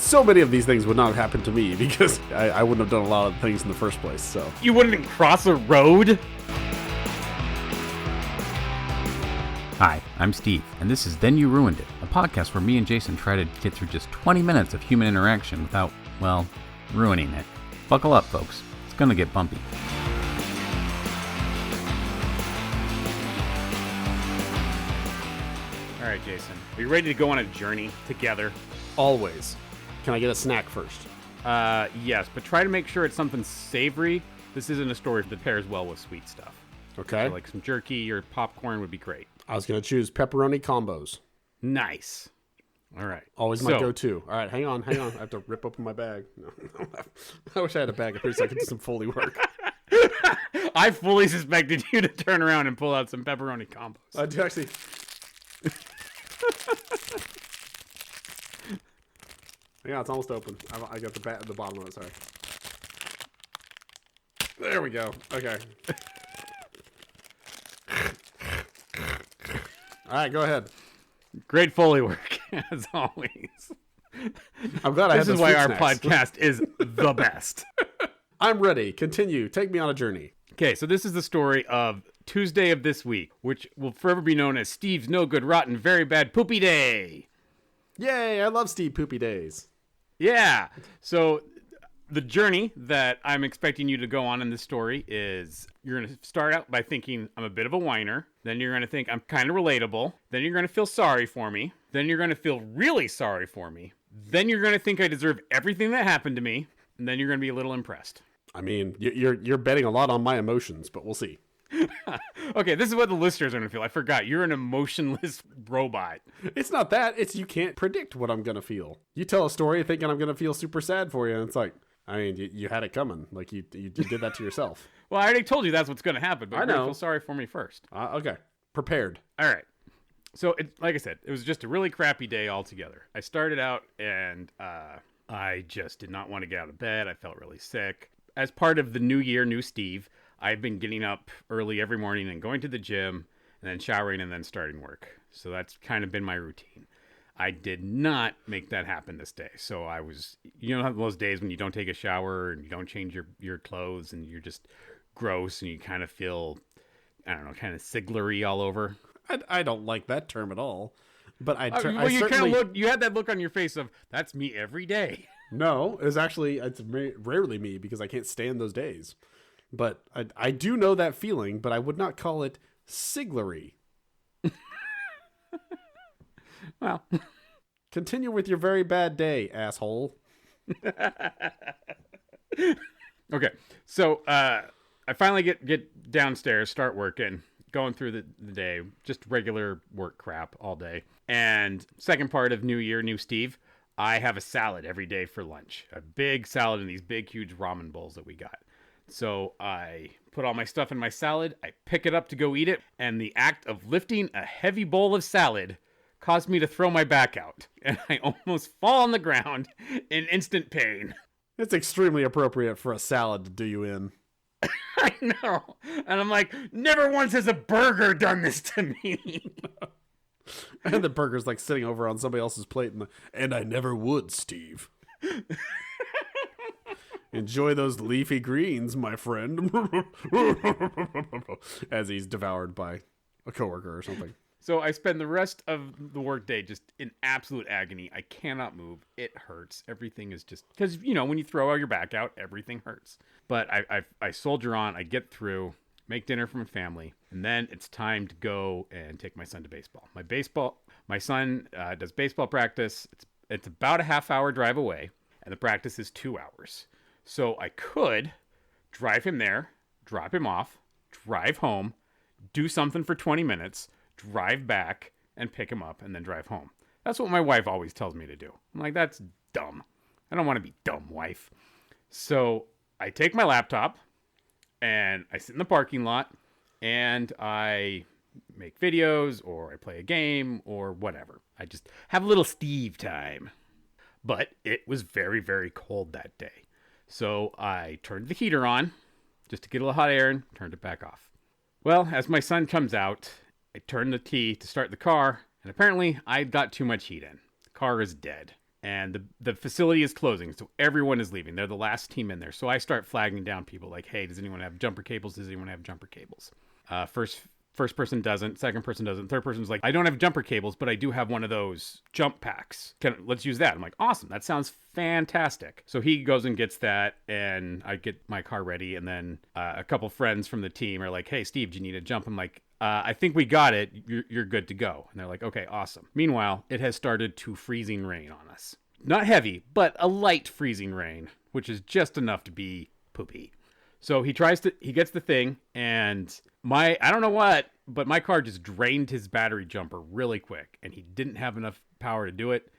so many of these things would not have happened to me because I wouldn't have done a lot of things in the first place. So You wouldn't cross a road? Hi, I'm Steve, and this is Then You Ruined It, a podcast where me and Jason try to get through just 20 minutes of human interaction without, well, ruining it. Buckle up, folks. It's gonna get bumpy. All right, Jason. Are you ready to go on a journey together? always. Can I get a snack first? Yes, but try to make sure it's something savory. This isn't a story that pairs well with sweet stuff. Okay. So like some jerky or popcorn would be great. I was going to choose pepperoni combos. Nice. All right. Always my go-to. All right, hang on. I have to rip open my bag. No. I wish I had a bag of fruit so I could do some Foley work. I fully suspected you to turn around and pull out some pepperoni combos. I do actually. Yeah, it's almost open. I got the bottom of it, sorry. There we go. Okay. All right, go ahead. Great Foley work, as always. I'm glad I had This is why our snacks. podcast is the best. I'm ready. Continue. Take me on a journey. Okay, so this is the story of Tuesday of this week, which will forever be known as Steve's No Good Rotten Very Bad Poopy Day. Yay, I love Steve Poopy Days. Yeah. So the journey that I'm expecting you to go on in this story is you're going to start out by thinking I'm a bit of a whiner. Then you're going to think I'm kind of relatable. Then you're going to feel sorry for me. Then you're going to feel really sorry for me. Then you're going to think I deserve everything that happened to me. And then you're going to be a little impressed. I mean, you're betting a lot on my emotions, but we'll see. Okay, this is what the listeners are going to feel. I forgot. You're an emotionless robot. It's not that. It's you can't predict what I'm going to feel. You tell a story thinking I'm going to feel super sad for you, and it's like, I mean, you had it coming. Like, you did that to yourself. Well, I already told you that's what's going to happen, but I you're going know. to feel sorry for me first. Okay. Prepared. All right. So, like I said, it was just a really crappy day altogether. I started out and I just did not want to get out of bed. I felt really sick. As part of the new year, new Steve, I've been getting up early every morning and going to the gym and then showering and then starting work. So that's kind of been my routine. I did not make that happen this day. So I was, those days when you don't take a shower and you don't change your clothes and you're just gross and you kind of feel, I don't know, kind of siglery all over. I don't like that term at all. But You had that look on your face of, that's me every day. No, it's rarely me because I can't stand those days. But I do know that feeling, but I would not call it siglery. Well, continue with your very bad day, asshole. Okay, so I finally get downstairs, start working, going through the day, just regular work crap all day. And second part of New Year, New Steve, I have a salad every day for lunch. A big salad in these big, huge ramen bowls that we got. So I put all my stuff in my salad, I pick it up to go eat it, and the act of lifting a heavy bowl of salad caused me to throw my back out. And I almost fall on the ground in instant pain. It's extremely appropriate for a salad to do you in. I know. And I'm like, never once has a burger done this to me. And the burger's like sitting over on somebody else's plate. And I never would, Steve. Enjoy those leafy greens, my friend. As he's devoured by a coworker or something. So I spend the rest of the workday just in absolute agony. I cannot move. It hurts. Everything is just... Because, when you throw your back out, everything hurts. But I soldier on. I get through, make dinner for my family. And then it's time to go and take my son to baseball. My son does baseball practice. It's about a half-hour drive away. And the practice is 2 hours. So I could drive him there, drop him off, drive home, do something for 20 minutes, drive back, and pick him up, and then drive home. That's what my wife always tells me to do. I'm like, that's dumb. I don't want to be dumb, wife. So I take my laptop, and I sit in the parking lot, and I make videos, or I play a game, or whatever. I just have a little Steve time. But it was very, very cold that day. So I turned the heater on just to get a little hot air and turned it back off. Well, as my son comes out, I turned the key to start the car, and apparently I got too much heat in. The car is dead. and the facility is closing, so everyone is leaving. They're the last team in there. So I start flagging down people like, hey, does anyone have jumper cables? Does anyone have jumper cables? First person doesn't, second person doesn't, third person's like, I don't have jumper cables, but I do have one of those jump packs. Let's use that. I'm like, awesome. That sounds fantastic. So he goes and gets that, and I get my car ready, and then a couple friends from the team are like, hey, Steve, do you need a jump? I'm like, I think we got it. You're good to go. And they're like, okay, awesome. Meanwhile, it has started to freezing rain on us. Not heavy, but a light freezing rain, which is just enough to be poopy. So he gets the thing, and I don't know what, but my car just drained his battery jumper really quick, and he didn't have enough power to do it.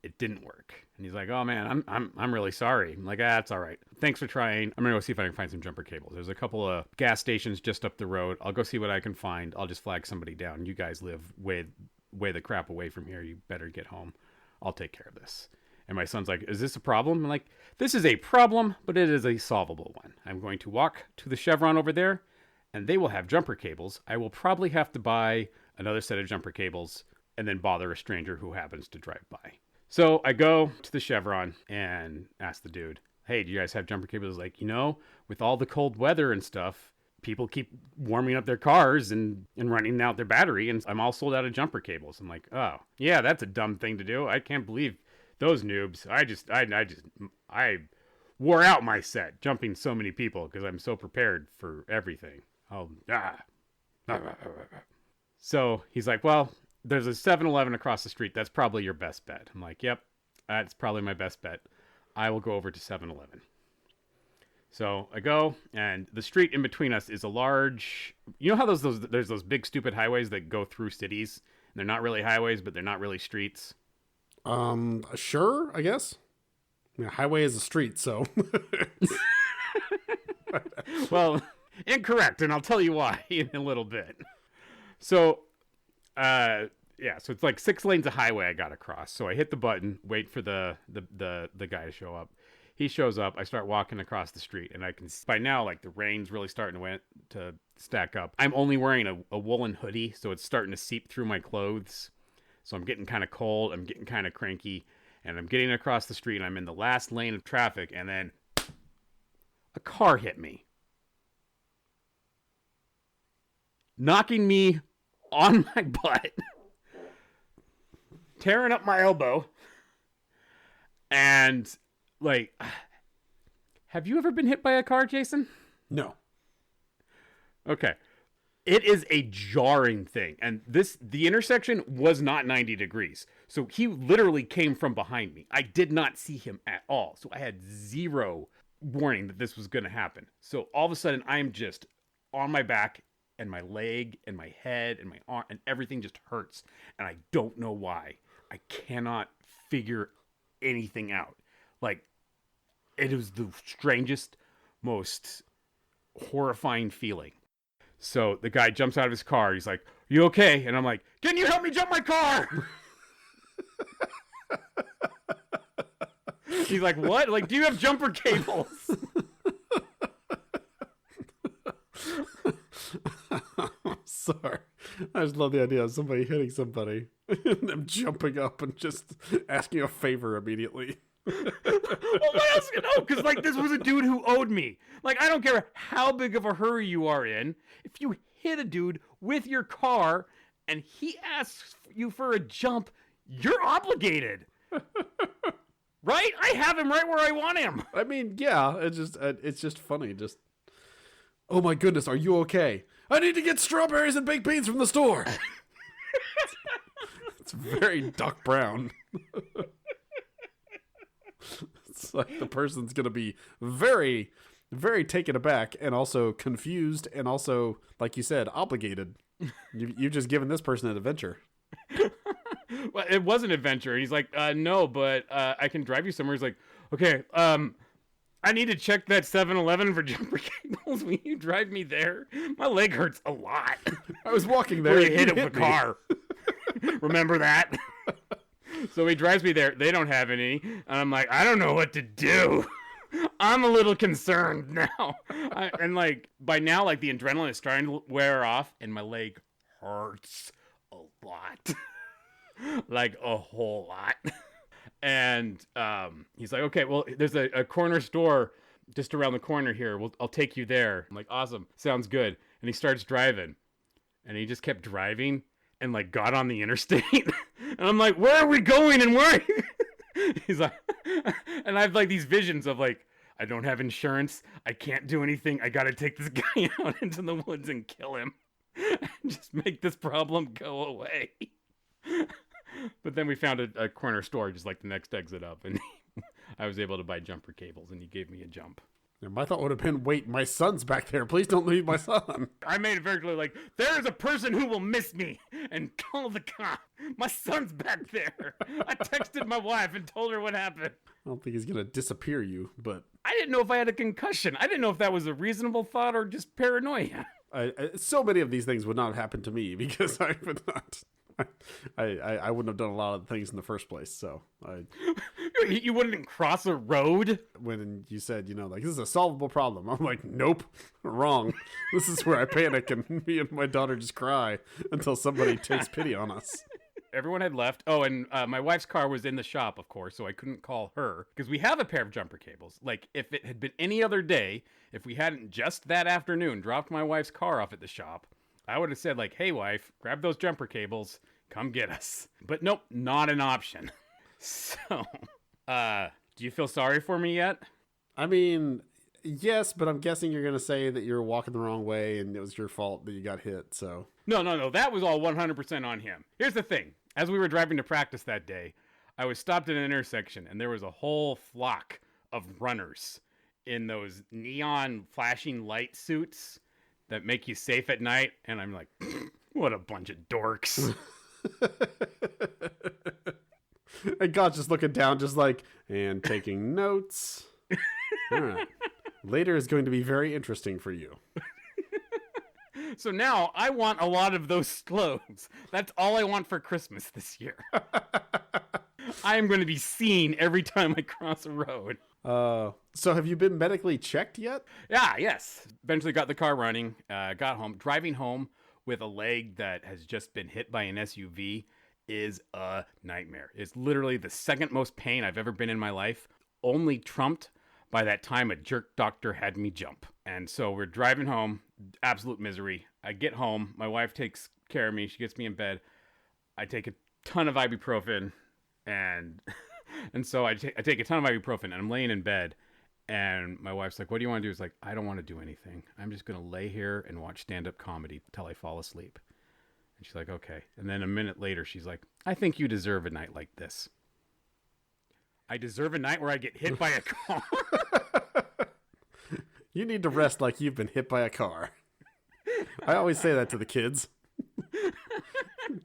It didn't work. And he's like, oh man, I'm really sorry. I'm like, that's all right. Thanks for trying. I'm gonna go see if I can find some jumper cables. There's a couple of gas stations just up the road. I'll go see what I can find. I'll just flag somebody down. You guys live way the crap away from here. You better get home. I'll take care of this. And my son's like, is this a problem? I'm like, this is a problem, but it is a solvable one. I'm going to walk to the Chevron over there, and they will have jumper cables. I will probably have to buy another set of jumper cables and then bother a stranger who happens to drive by. So I go to the Chevron and ask the dude, hey, do you guys have jumper cables? Like, with all the cold weather and stuff, people keep warming up their cars and running out their battery, and I'm all sold out of jumper cables. I'm like, oh, yeah, that's a dumb thing to do. I can't believe those noobs. I wore out my set jumping so many people because I'm so prepared for everything. So he's like, well, there's a 7-Eleven across the street. That's probably your best bet. I'm like, yep, that's probably my best bet. I will go over to 7-Eleven. So I go, and the street in between us is a large, how there's those big stupid highways that go through cities, and they're not really highways, but they're not really streets. Sure, I guess. Yeah, highway is a street, so. Well, incorrect, and I'll tell you why in a little bit. So, so it's like 6 lanes of highway I got across. So I hit the button, wait for the guy to show up. He shows up. I start walking across the street, and I can by now, like, the rain's really starting to stack up. I'm only wearing a woolen hoodie, so it's starting to seep through my clothes. So I'm getting kind of cold. I'm getting kind of cranky, and I'm getting across the street, and I'm in the last lane of traffic, and then a car hit me, knocking me on my butt, tearing up my elbow, and like, have you ever been hit by a car, Jason? No. Okay. It is a jarring thing. And the intersection was not 90 degrees. So he literally came from behind me. I did not see him at all. So I had zero warning that this was going to happen. So all of a sudden, I'm just on my back, and my leg and my head and my arm and everything just hurts. And I don't know why. I cannot figure anything out. Like, it was the strangest, most horrifying feeling. So the guy jumps out of his car. He's like, you okay? And I'm like, can you help me jump my car? He's like, what? Like, do you have jumper cables? Sorry. I just love the idea of somebody hitting somebody and them jumping up and just asking a favor immediately. Well, what else? No, because like this was a dude who owed me. Like, I don't care how big of a hurry you are in. If you hit a dude with your car and he asks you for a jump, you're obligated. Right? I have him right where I want him. I mean, yeah, it's just funny. Just, oh my goodness, are you okay? I need to get strawberries and baked beans from the store. It's very Doc Brown. It's like the person's going to be very, very taken aback and also confused and also, like you said, obligated. You've just given this person an adventure. Well, it was an adventure. And he's like, no, but I can drive you somewhere. He's like, okay, I need to check that 7-Eleven for jumper cables. Will you drive me there? My leg hurts a lot. I was walking there. Where you hit it with a car. Remember that? So he drives me there. They don't have any. And I'm like, I don't know what to do. I'm a little concerned now. And like, by now, like the adrenaline is starting to wear off and my leg hurts a lot. Like a whole lot. And he's like, okay, well, there's a corner store just around the corner here. I'll take you there. I'm like, awesome. Sounds good. And he starts driving. And he just kept driving and like got on the interstate. And I'm like, where are we going and where are you? He's like, and I have like these visions of like, I don't have insurance. I can't do anything. I got to take this guy out into the woods and kill him. And just make this problem go away. But then we found a corner store just like the next exit up, and I was able to buy jumper cables, and he gave me a jump. And my thought would have been, wait, my son's back there. Please don't leave my son. I made it very clear, like, there's a person who will miss me, and call the cop. My son's back there. I texted my wife and told her what happened. I don't think he's going to disappear you, but... I didn't know if I had a concussion. I didn't know if that was a reasonable thought or just paranoia. So many of these things would not have happened to me because I would not... I wouldn't have done a lot of things in the first place, so You wouldn't cross a road? When you said, like, this is a solvable problem, I'm like, nope, wrong. This is where I panic and me and my daughter just cry until somebody takes pity on us. Everyone had left. Oh, and my wife's car was in the shop, of course, so I couldn't call her because we have a pair of jumper cables. Like, if it had been any other day, if we hadn't just that afternoon dropped my wife's car off at the shop, I would have said, like, hey, wife, grab those jumper cables, come get us. But nope, not an option. So, do you feel sorry for me yet? I mean, yes, but I'm guessing you're going to say that you're walking the wrong way and it was your fault that you got hit, so. No, that was all 100% on him. Here's the thing. As we were driving to practice that day, I was stopped at an intersection, and there was a whole flock of runners in those neon flashing light suits that make you safe at night, and I'm like, what a bunch of dorks. And God's just looking down, just like, and taking notes. All right. Later is going to be very interesting for you. So now I want a lot of those clothes. That's all I want for Christmas this year. I am going to be seen every time I cross a road. So have you been medically checked yet? Yeah, yes. Eventually got the car running, got home. Driving home with a leg that has just been hit by an SUV is a nightmare. It's literally the second most pain I've ever been in my life, only trumped by that time a jerk doctor had me jump. And so we're driving home, absolute misery. I get home, my wife takes care of me, she gets me in bed. I take a ton of ibuprofen, and so I take a ton of ibuprofen, and I'm laying in bed, and my wife's like, what do you want to do? It's like, I don't want to do anything. I'm just going to lay here and watch stand-up comedy till I fall asleep. And she's like, okay. And then a minute later, she's like, I think you deserve a night like this. I deserve a night where I get hit by a car? You need to rest like you've been hit by a car. I always say that to the kids.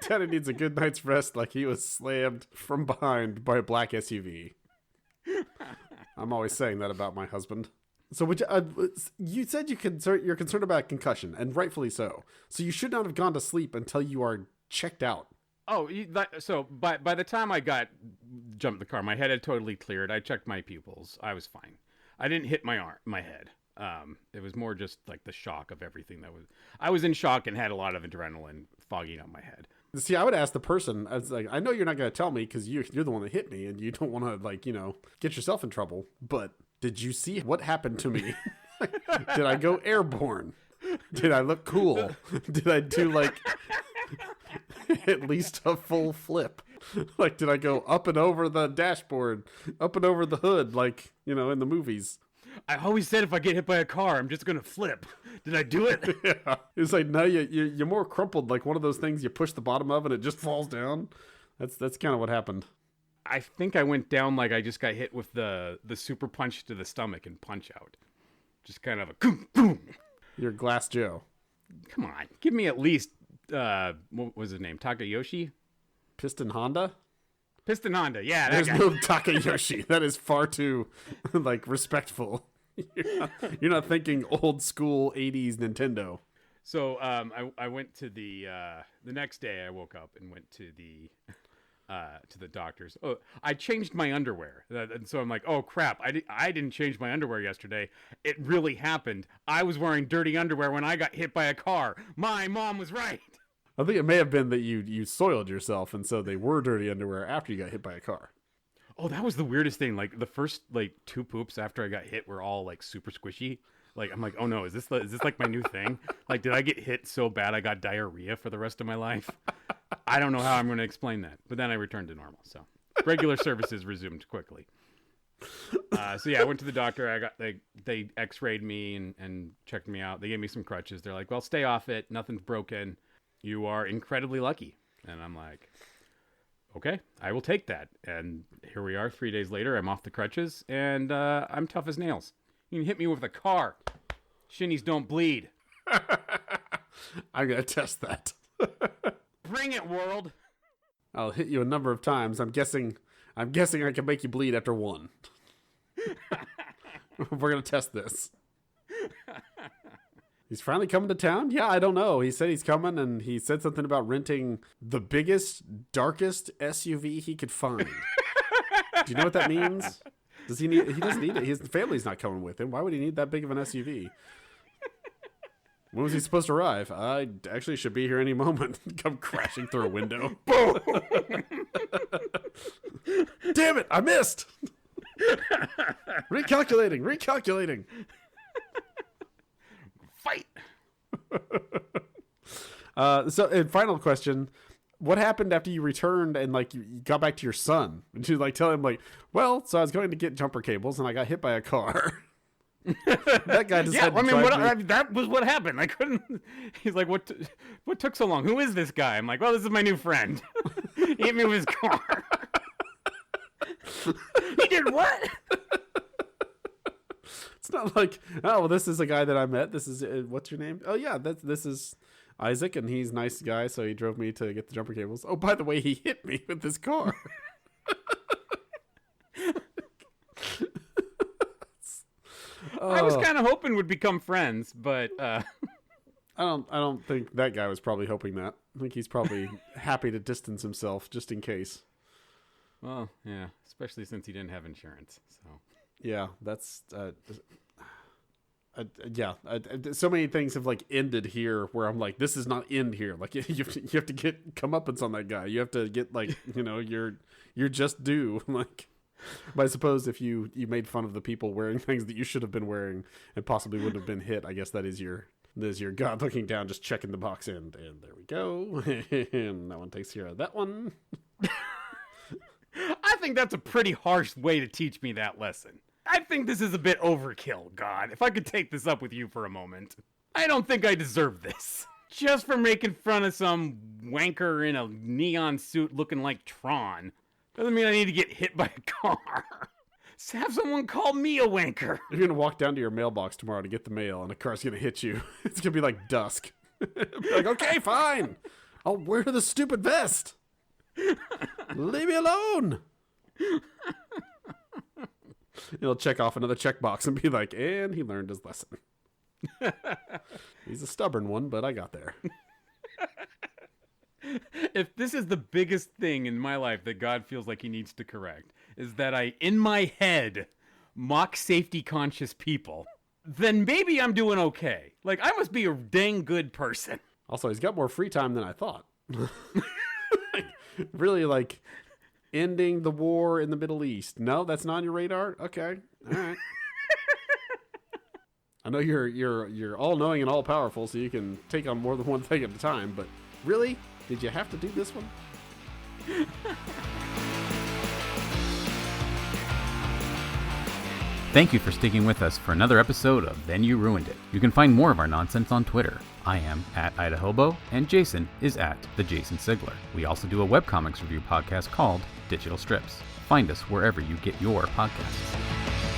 Teddy needs a good night's rest like he was slammed from behind by a black SUV. I'm always saying that about my husband. So you said you're concerned about concussion, and rightfully so. So you should not have gone to sleep until you are checked out. Oh, so by the time I jumped the car, my head had totally cleared. I checked my pupils. I was fine. I didn't hit my head. It was more just like the shock of everything I was in shock and had a lot of adrenaline fogging up my head. See, I would ask the person, I was like, I know you're not going to tell me because you're the one that hit me and you don't want to get yourself in trouble, but did you see what happened to me? Did I go airborne? Did I look cool? Did I do at least a full flip? Did I go up and over the dashboard, up and over the hood, in the movies? I always said if I get hit by a car, I'm just going to flip. Did I do it? Yeah. It's like, no, you're more crumpled, like one of those things you push the bottom of and it just falls down. That's kind of what happened. I think I went down like I just got hit with the super punch to the stomach and punch out. Just kind of a boom, boom. You're Glass Joe. Come on. Give me at least, what was his name? Takayoshi? Piston Honda? Piston Honda, yeah. There's no Takayoshi. That is far too, respectful. You're not thinking old school 80s Nintendo. So I went to the next day I woke up and went to the doctors. Oh, I changed my underwear. And so I'm like, oh crap, I didn't change my underwear yesterday. It really happened. I was wearing dirty underwear when I got hit by a car. My mom was right. I think it may have been that you soiled yourself, and so they were dirty underwear after you got hit by a car. Oh, that was the weirdest thing. Like the first like 2 poops after I got hit were all like super squishy. Like I'm like, oh no, is this like my new thing? Like, did I get hit so bad I got diarrhea for the rest of my life? I don't know how I'm going to explain that. But then I returned to normal. So regular services resumed quickly. So yeah, I went to the doctor. They x-rayed me and checked me out. They gave me some crutches. They're like, well, stay off it. Nothing's broken. You are incredibly lucky. And I'm like, okay, I will take that. And here we are 3 days later. I'm off the crutches and I'm tough as nails. You can hit me with a car. Shinnies don't bleed. I'm going to test that. Bring it, world. I'll hit you a number of times. I'm guessing I can make you bleed after 1. We're going to test this. He's finally coming to town? Yeah, I don't know. He said he's coming, and he said something about renting the biggest, darkest SUV he could find. Do you know what that means? He doesn't need it. His family's not coming with him. Why would he need that big of an SUV? When was he supposed to arrive? I actually should be here any moment. Come crashing through a window. Boom! Damn it! I missed! Recalculating. Fight! And final question. What happened after you returned and like you got back to your son? Did you like tell him like, well, so I was going to get jumper cables and I got hit by a car. That guy just had to drive me. That was what happened. I couldn't. He's like, what took so long? Who is this guy? I'm like, well, this is my new friend. He hit me with his car. He did what? It's not like, oh, well, this is a guy that I met. This is what's your name? Oh yeah, this is Isaac, and he's a nice guy, so he drove me to get the jumper cables. Oh, by the way, he hit me with his car. I was kind of hoping we'd become friends, but I don't think that guy was probably hoping that. I think he's probably happy to distance himself just in case. Well, yeah, especially since he didn't have insurance. So yeah, that's so many things have like ended here where I'm like, this is not end here. Like you have to get comeuppance on that guy. You have to get like, you're just due. Like, but I suppose if you made fun of the people wearing things that you should have been wearing and possibly wouldn't have been hit, I guess that is your God looking down, just checking the box and there we go. And that one takes care of that one. I think that's a pretty harsh way to teach me that lesson. I think this is a bit overkill, God. If I could take this up with you for a moment. I don't think I deserve this. Just for making fun of some wanker in a neon suit looking like Tron. Doesn't mean I need to get hit by a car. Just have someone call me a wanker. You're going to walk down to your mailbox tomorrow to get the mail, and a car's going to hit you. It's going to be like dusk. Be like, okay, fine. I'll wear the stupid vest. Leave me alone. He'll check off another checkbox and be like, and he learned his lesson. He's a stubborn one, but I got there. If this is the biggest thing in my life that God feels like he needs to correct, is that I, in my head, mock safety-conscious people, then maybe I'm doing okay. Like, I must be a dang good person. Also, he's got more free time than I thought. Really, like, ending the war in the Middle East. No, that's not on your radar? Okay. All right. I know you're all-knowing and all-powerful, so you can take on more than one thing at a time, but really? Did you have to do this one? Thank you for sticking with us for another episode of Then You Ruined It. You can find more of our nonsense on Twitter. I am at Idahobo, and Jason is at the Jason Sigler. We also do a webcomics review podcast called Digital Strips. Find us wherever you get your podcasts.